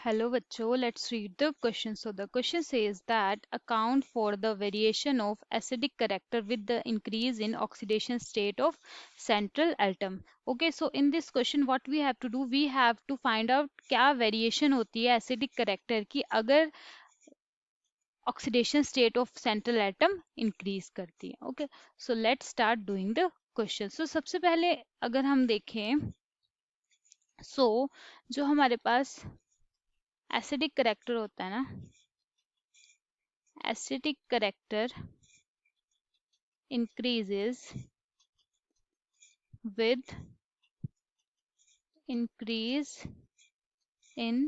Hello बच्चों, let's read the question. So the question says that account for the variation of acidic character with the increase in oxidation state of central atom. Okay, so in this question what we have to do, we have to find out क्या variation होती है acidic character की अगर oxidation state of central atom increase करती है. Okay, so let's start doing the question. So सबसे पहले अगर हम देखें, so जो हमारे पास एसिडिक करेक्टर होता है ना, acidic character increases with increase in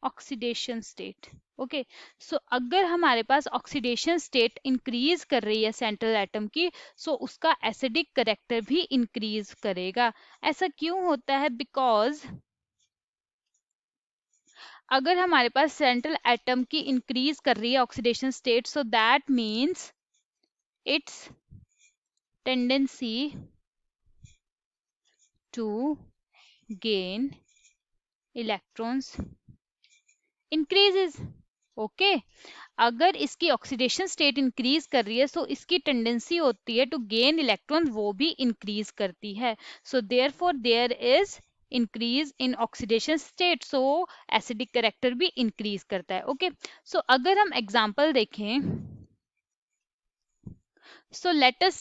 oxidation state. Okay, so अगर हमारे पास ऑक्सीडेशन स्टेट इंक्रीज कर रही है सेंट्रल एटम की, सो उसका एसिडिक करेक्टर भी इंक्रीज करेगा. ऐसा क्यों होता है? बिकॉज अगर हमारे पास सेंट्रल एटम की इंक्रीज कर रही है oxidation state, so that means its tendency to gain electrons increases. Okay, अगर इसकी ऑक्सीडेशन स्टेट इंक्रीज कर रही है, सो इसकी टेंडेंसी होती है टू गेन इलेक्ट्रॉन, वो भी इंक्रीज करती है. So therefore there is increase in oxidation state, so acidic character भी इंक्रीज करता है. ओके, सो अगर हम एग्जांपल देखें, सो लेट अस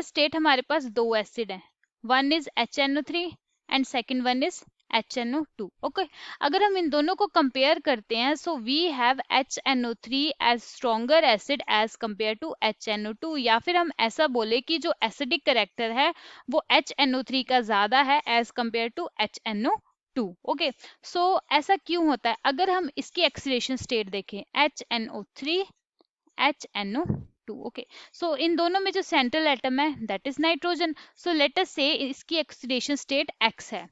स्टेट हमारे पास दो एसिड हैं, one is HNO3 and second one is HNO2. Okay, अगर हम इन दोनों को कंपेयर करते हैं, so we have HNO3 as stronger acid as compare to HNO2, या फिर हम ऐसा बोले कि जो एसिडिक करेक्टर है वो HNO3 का ज्यादा है as compare to HNO2. Okay, so ऐसा क्यों होता है? अगर हम इसकी ऑक्सीडेशन स्टेट देखें, HNO3 HNO2. ओके, सो इन दोनों में जो सेंट्रल एटम है that is nitrogen. So let us से इसकी ऑक्सीडेशन स्टेट X है.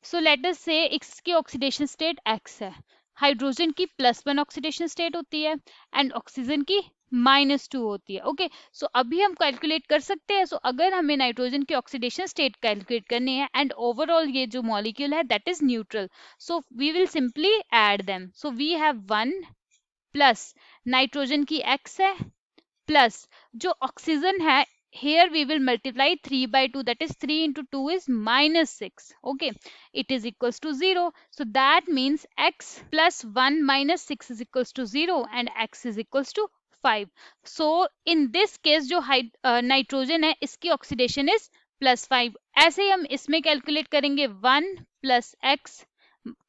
सो लेट अस से इसकी ऑक्सीडेशन स्टेट X है. हाइड्रोजन की +1 ऑक्सीडेशन स्टेट होती है एंड ऑक्सीजन की -2 होती है. ओके, सो अभी हम कैलकुलेट कर सकते हैं. सो अगर हमें नाइट्रोजन की ऑक्सीडेशन स्टेट कैलकुलेट करनी है एंड ओवरऑल ये जो मॉलिक्यूल है that is neutral, so we will simply add them. So we have 1 plus nitrogen की X है प्लस जो ऑक्सीजन है, here we will multiply 3 by 2, that is 3 into 2 is -6. Okay, it is equals to 0. So that means X plus 1 minus 6 is equals to 0 and X is equals to 5. So in this case जो nitrogen है इसकी oxidation is +5. ऐसे ही हम इसमें calculate करेंगे 1 plus X,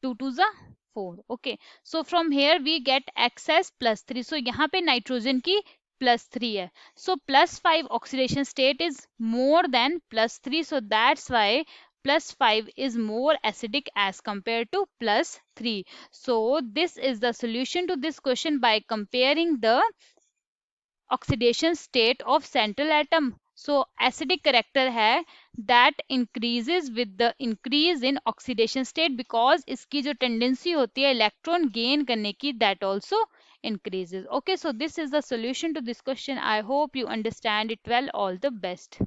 2 to the 4. Okay, so from here we get X as +3. so यहाँ पे nitrogen की +3 है. So +5 oxidation state is more than +3. So that's why +5 is more acidic as compared to +3. So this is the solution to this question by comparing the oxidation state of central atom. So acidic character है that increases with the increase in oxidation state, because इसकी जो tendency होती है electron gain करने की that also increases. Okay, so this is the solution to this question. I hope you understand it well. All the best.